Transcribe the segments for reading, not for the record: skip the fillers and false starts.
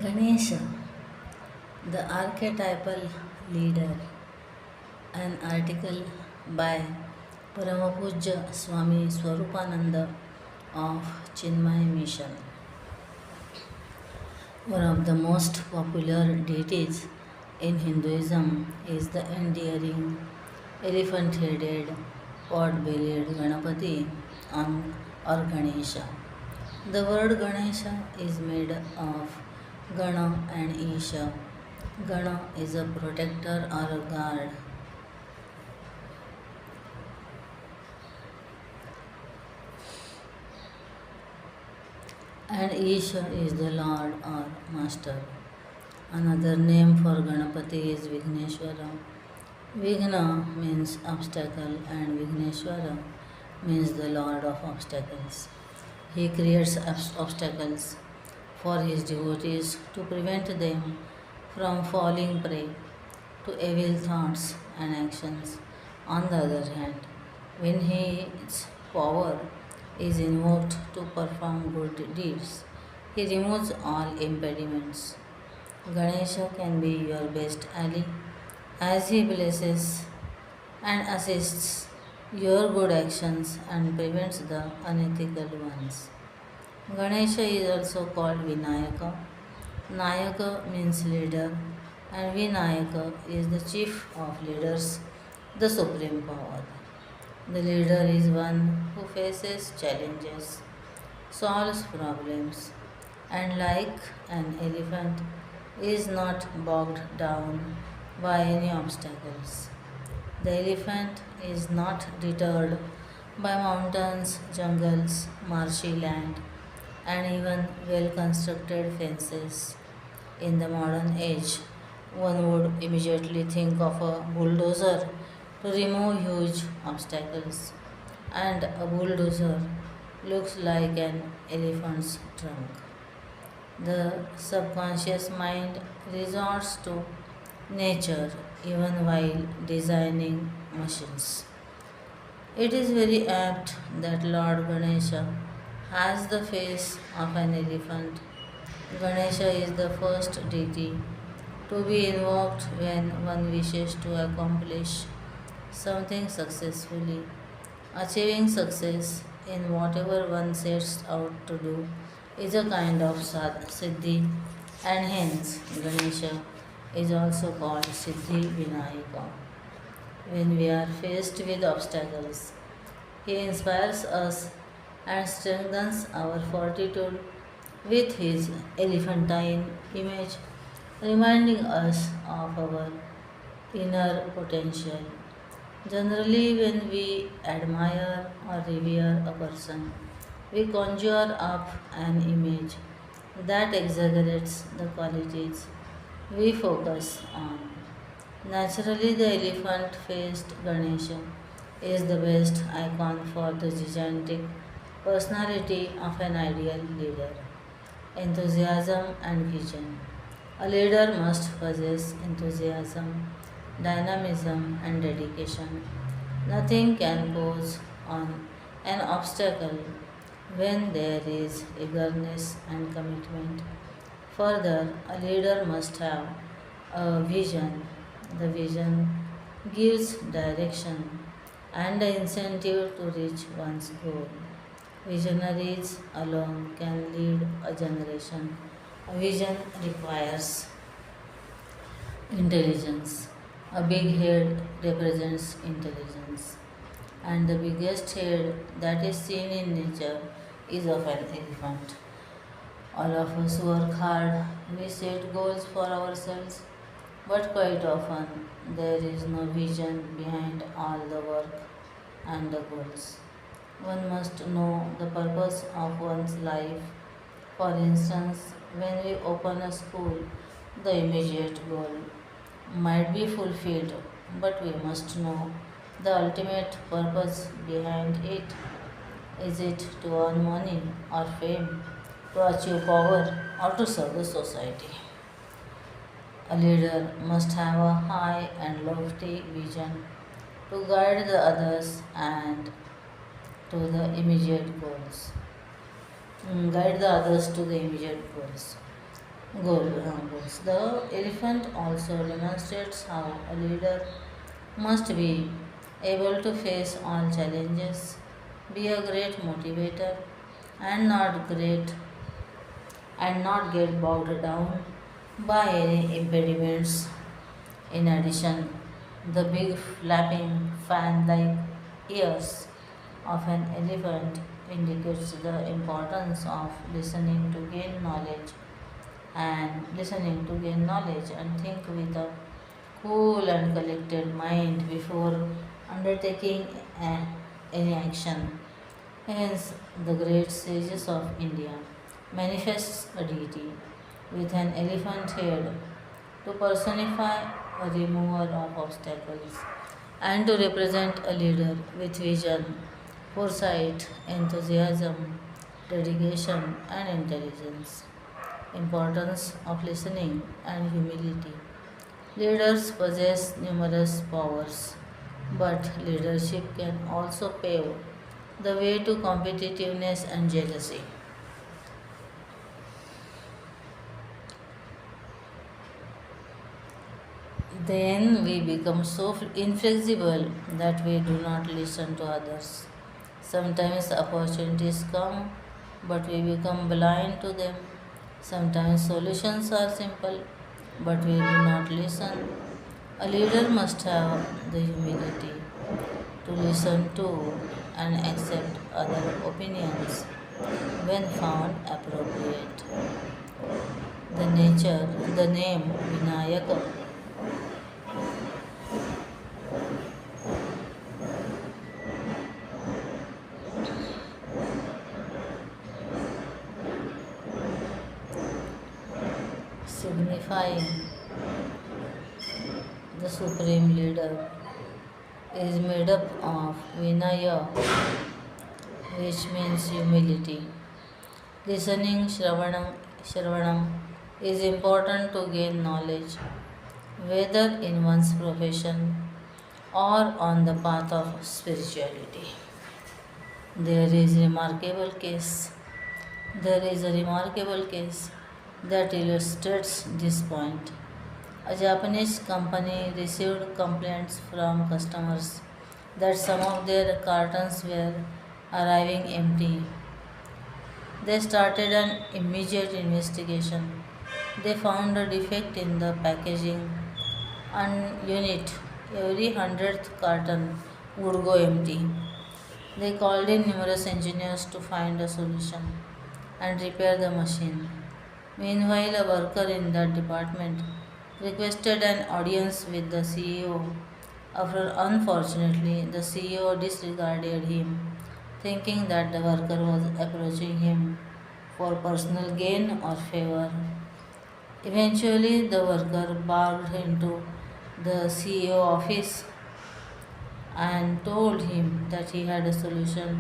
Ganesha, the archetypal leader, an article by Param Poojya Swami Swaroopananda of Chinmaya Mission. One of the most popular deities in Hinduism is the endearing elephant headed, pot bellied Ganapati or Ganesha. The word Ganesha is made of Gana and Isha. Gana is a protector or a guard, and Isha is the Lord or Master. Another name for Ganapati is Vigneshwara. Vigna means obstacle, and Vigneshwara means the Lord of obstacles. He creates obstacles for his devotees to prevent them from falling prey to evil thoughts and actions. On the other hand, when his power is invoked to perform good deeds, he removes all impediments. Ganesha can be your best ally as he blesses and assists your good actions and prevents the unethical ones. Ganesha is also called Vinayaka. Nayaka means leader, and Vinayaka is the chief of leaders, the supreme power. The leader is one who faces challenges, solves problems, and like an elephant is not bogged down by any obstacles. The elephant is not deterred by mountains, jungles, marshy land, and even well constructed fences. In the modern age, one would immediately think of a bulldozer to remove huge obstacles, and a bulldozer looks like an elephant's trunk. The subconscious mind resorts to nature even while designing machines. It is very apt that Lord Ganesha has the face of an elephant. Ganesha is the first deity to be invoked when one wishes to accomplish something successfully. Achieving success in whatever one sets out to do is a kind of siddhi, and hence Ganesha is also called Siddhi Vinayaka. When we are faced with obstacles, he inspires us and strengthens our fortitude with his elephantine image, reminding us of our inner potential. Generally, when we admire or revere a person, we conjure up an image that exaggerates the qualities we focus on. Naturally, the elephant faced Ganesha is the best icon for the gigantic personality of an ideal leader. Enthusiasm and vision. A leader must possess enthusiasm, dynamism, and dedication. Nothing can pose on an obstacle when there is eagerness and commitment. Further, a leader must have a vision. The vision gives direction and the incentive to reach one's goal. Visionaries alone can lead a generation. A vision requires intelligence. A big head represents intelligence, and the biggest head that is seen in nature is of an elephant. All of us work hard, we set goals for ourselves, but quite often there is no vision behind all the work and the goals. One must know the purpose of one's life. For instance, when we open a school, the immediate goal might be fulfilled, but we must know the ultimate purpose behind it. Is it to earn money or fame, to achieve power, or to serve the society? A leader must have a high and lofty vision to guide the others and to the immediate goals. Guide the others to the immediate goals. goals. The elephant also demonstrates how a leader must be able to face all challenges, be a great motivator, and not get bogged down by any impediments. In addition, the big flapping fan-like ears of an elephant indicates the importance of listening to gain knowledge and think with a cool and collected mind before undertaking any action. Hence, the great sages of India manifests a deity with an elephant head to personify a remover of obstacles and to represent a leader with vision, foresight, enthusiasm, dedication, and intelligence. Importance of listening and humility. Leaders possess numerous powers, but leadership can also pave the way to competitiveness and jealousy. Then we become so inflexible that we do not listen to others. Sometimes opportunities come, but we become blind to them. Sometimes solutions are simple, but we do not listen. A leader must have the humility to listen to and accept other opinions when found appropriate. The name Vinayaka signifying the supreme leader is made up of Vinaya, which means humility. Shravanam is important to gain knowledge, whether in one's profession or on the path of spirituality. There is remarkable case. There is a remarkable case that illustrates this point. A Japanese company received complaints from customers that some of their cartons were arriving empty. They started an immediate investigation. They found a defect in the packaging unit. Every 100th carton would go empty. They called in numerous engineers to find a solution and repair the machine. Meanwhile, a worker in that department requested an audience with the CEO. Unfortunately, the CEO disregarded him, thinking that the worker was approaching him for personal gain or favor. Eventually, the worker barged into the CEO office and told him that he had a solution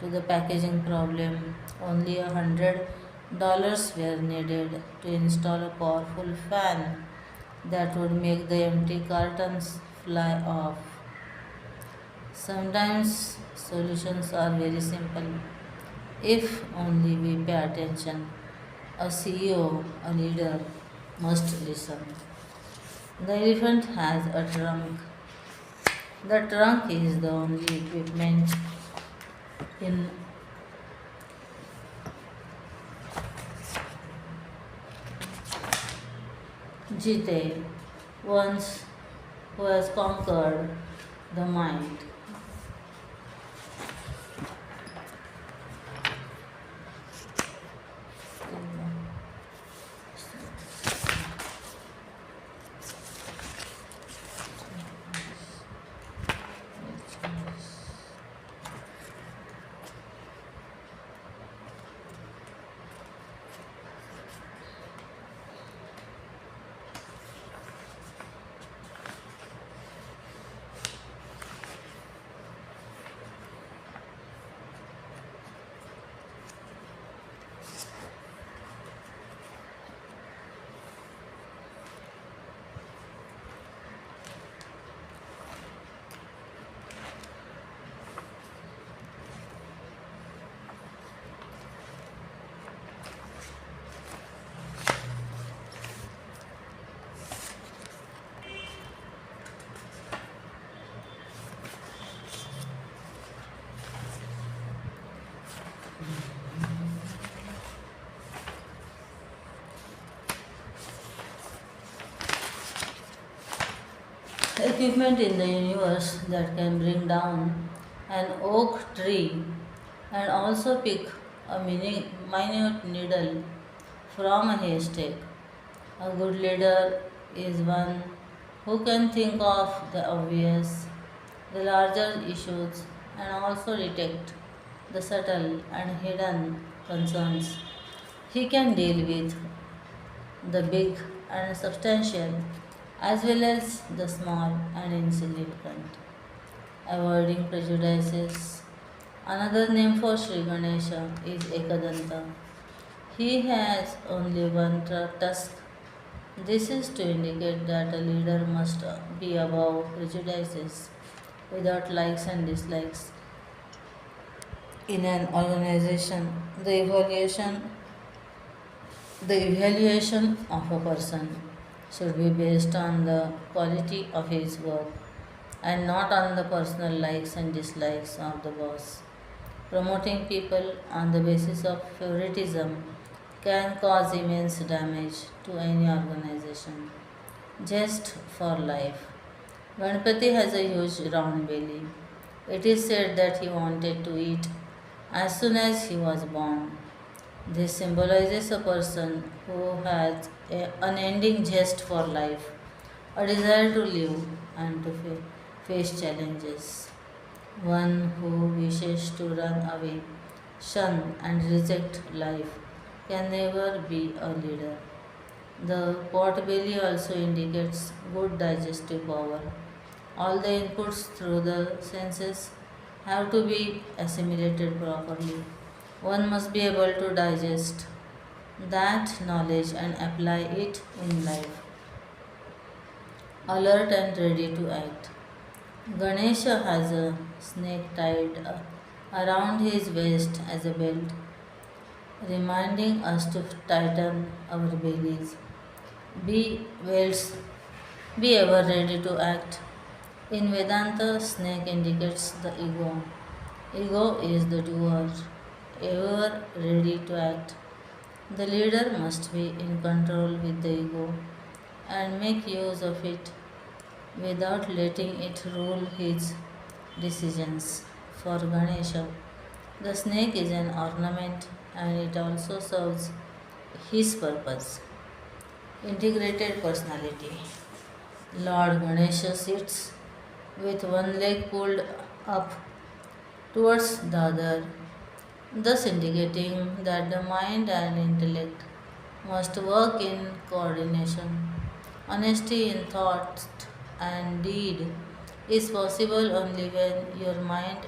to the packaging problem. Only $100 were needed to install a powerful fan that would make the empty cartons fly off. Sometimes solutions are very simple if only we pay attention. A CEO, a leader, must listen. The elephant has a trunk. The trunk is the only equipment in Jite, once who has conquered the mind. equipment in the universe that can bring down an oak tree and also pick a minute needle from a haystack. A good leader is one who can think of the obvious, the larger issues, and also detect the subtle and hidden concerns. He can deal with the big and substantial as well as the small and insignificant. Avoiding prejudices. Another name for Sri Ganesha is Ekadanta. He has only one tusk. This is to indicate that a leader must be above prejudices without likes and dislikes. In an organization, the evaluation of a person should be based on the quality of his work and not on the personal likes and dislikes of the boss. Promoting people on the basis of favoritism can cause immense damage to any organization. Just for life. Ganpati has a huge round belly. It is said that he wanted to eat as soon as he was born. This symbolizes a person who has an unending zest for life, a desire to live and to face challenges. One who wishes to run away, shun, and reject life can never be a leader. The pot belly also indicates good digestive power. All the inputs through the senses have to be assimilated properly. One must be able to digest that knowledge and apply it in life, alert and ready to act. Ganesha has a snake tied around his waist as a belt, reminding us to tighten our bellies. Be belts, be ever ready to act. In Vedanta, snake indicates the ego. Ego is the doer, ever ready to act. The leader must be in control with the ego and make use of it without letting it rule his decisions. For Ganesha, the snake is an ornament and it also serves his purpose. Integrated personality. Lord Ganesha sits with one leg pulled up towards the other, thus indicating that the mind and intellect must work in coordination. Honesty in thought and deed is possible only when your mind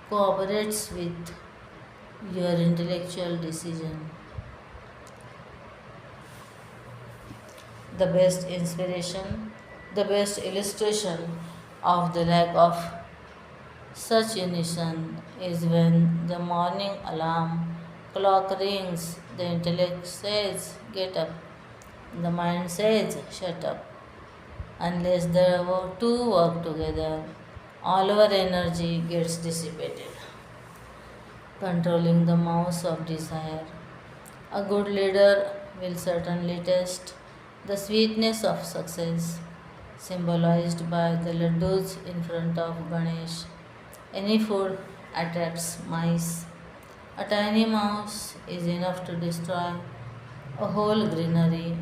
cooperates with your intellectual decision. The best inspiration, the best illustration of the lack of such unison is when the morning alarm clock rings, the intellect says, get up, the mind says, shut up. Unless the two work together, all our energy gets dissipated. Controlling the mouse of desire. A good leader will certainly test the sweetness of success, symbolized by the laddus in front of Ganesh. Any food attracts mice. A tiny mouse is enough to destroy a whole granary.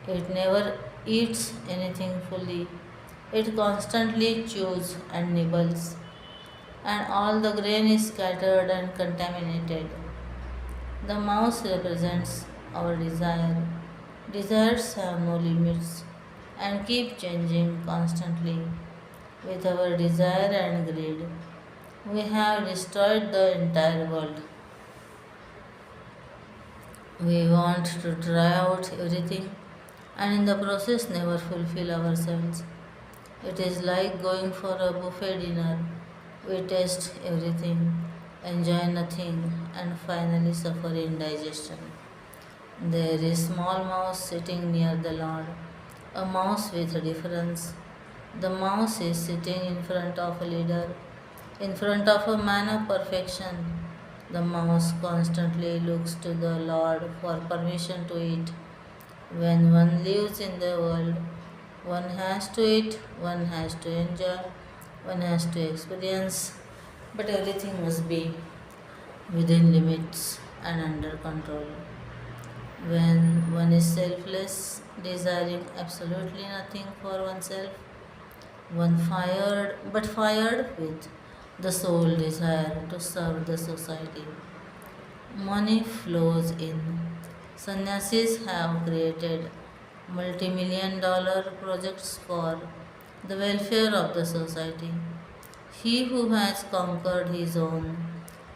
It never eats anything fully. It constantly chews and nibbles, and all the grain is scattered and contaminated. The mouse represents our desire. Desires have no limits and keep changing constantly. With our desire and greed, we have destroyed the entire world. We want to try out everything and in the process never fulfill ourselves. It is like going for a buffet dinner. We taste everything, enjoy nothing, and finally suffer indigestion. There is small mouse sitting near the Lord, a mouse with a difference. The mouse is sitting in front of a leader, in front of a man of perfection. The mouse constantly looks to the Lord for permission to eat. When one lives in the world, One has to eat, one has to enjoy, one has to experience, but everything must be within limits and under control. When one is selfless, desiring absolutely nothing for oneself, one fired with the sole desire to serve the society. Money flows in. Sannyasis have created multi-million dollar projects for the welfare of the society. He who has conquered his own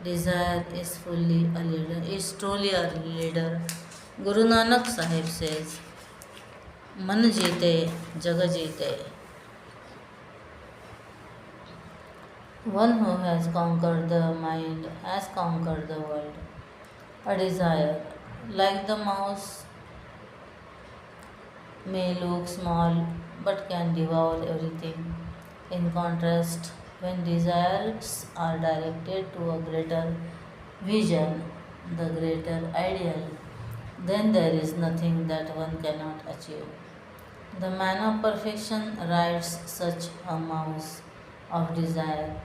desire is truly a leader. Guru Nanak Sahib says, Man jeete, jag jeete. One who has conquered the mind has conquered the world. A desire, like the mouse, may look small but can devour everything. In contrast, when desires are directed to a greater vision, the greater ideal, then there is nothing that one cannot achieve. The man of perfection rides such a mouse of desire,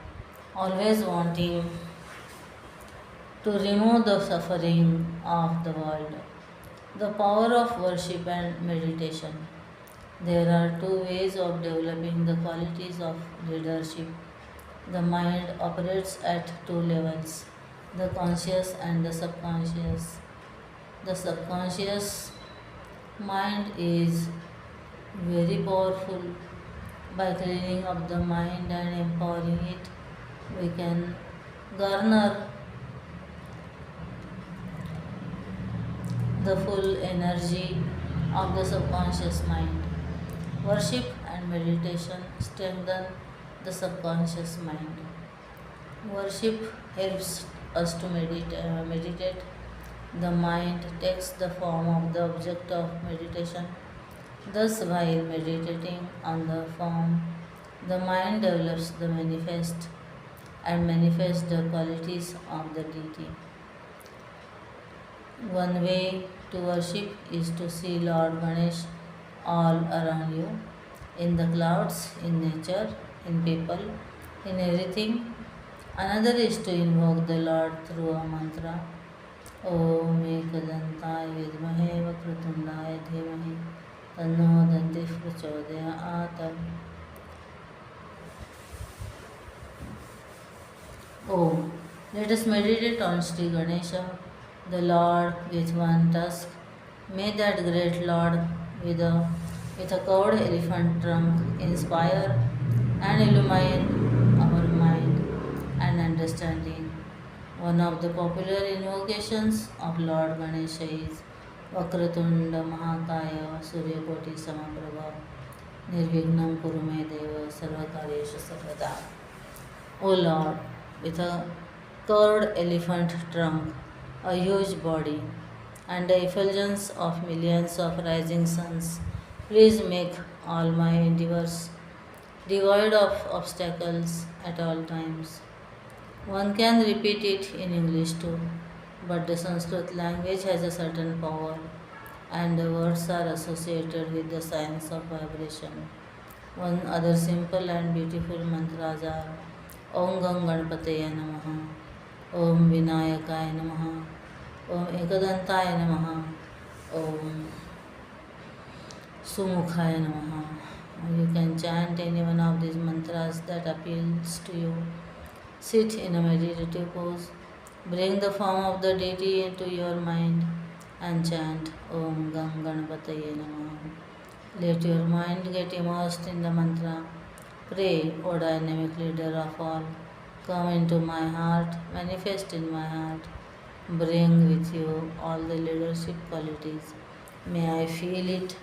always wanting to remove the suffering of the world. The power of worship and meditation. There are two ways of developing the qualities of leadership. The mind operates at two levels, the conscious and the subconscious. The subconscious mind is very powerful. By cleaning up the mind and empowering it, we can garner the full energy of the subconscious mind. Worship and meditation strengthen the subconscious mind. Worship helps us to meditate. The mind takes the form of the object of meditation. Thus, while meditating on the form, the mind develops the manifests the qualities of the deity. One way to worship is to see Lord Ganesh all around you, in the clouds, in nature, in people, in everything. Another is to invoke the Lord through a mantra. Om Ekadantaya Vidmahe Vakrutundaya Dhimahi Tanno Danti Prachodayat. Om. Let us meditate on Sri Ganesha, the Lord with one tusk. May that great Lord with a curved elephant trunk inspire and illumine our mind and understanding. One of the popular invocations of Lord Ganesha is Vakratunda Mahakaya Suryakoti Samaprabha Nirvignam Kurume Deva Sarvakaryeshu Sarvada. O Lord, with a curved elephant trunk, a huge body, and the effulgence of millions of rising suns, please make all my endeavors devoid of obstacles at all times. One can repeat it in English too, but the Sanskrit language has a certain power, and the words are associated with the science of vibration. One other simple and beautiful mantras are Om Gam Ganpataya Namaha, Om Vinayakaya Namaha, Om Ekadantaya Namaha, Om Sumukhaya Namaha. You can chant any one of these mantras that appeals to you. Sit in a meditative pose. Bring the form of the deity into your mind and chant Om Gam Ganpataye Namaha. Let your mind get immersed in the mantra. Pray, O dynamic leader of all, come into my heart, manifest in my heart. Bring with you all the leadership qualities. May I feel it.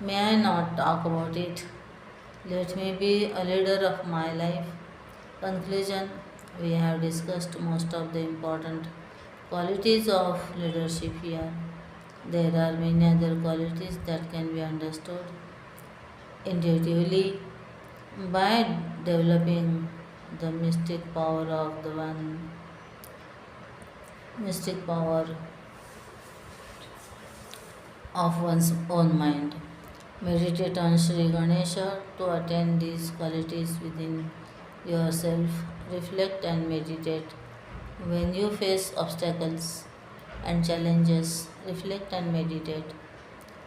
May I not talk about it. Let me be a leader of my life. Conclusion. We have discussed most of the important qualities of leadership here. There are many other qualities that can be understood intuitively by developing the mystic power of one's own mind. Meditate on Sri Ganesha to attain these qualities within yourself. Reflect and meditate. When you face obstacles and challenges, reflect and meditate.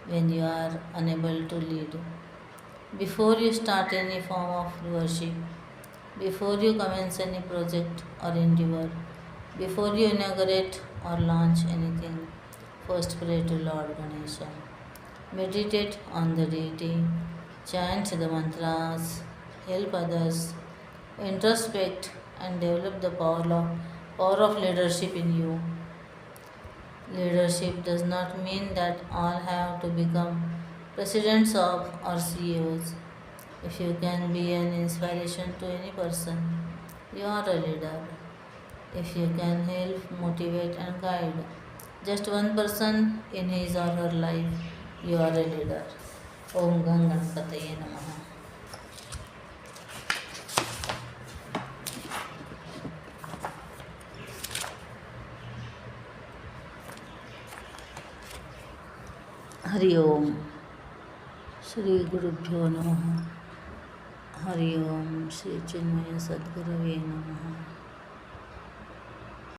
When you are unable to lead, before you start any form of worship, before you commence any project or endeavor, before you inaugurate or launch anything, first pray to Lord Ganesha. Meditate on the deity, chant the mantras, help others, introspect and develop the power of leadership in you. Leadership does not mean that all have to become presidents of or CEOs. If you can be an inspiration to any person, you are a leader. If you can help, motivate, and guide just one person in his or her life, you are a leader. Om Gam Ganpataye Namaha. Hari ओम श्री गुरुभ्यो नमः. हरि ओम श्री चिन्मय सद्गुरवे नमः.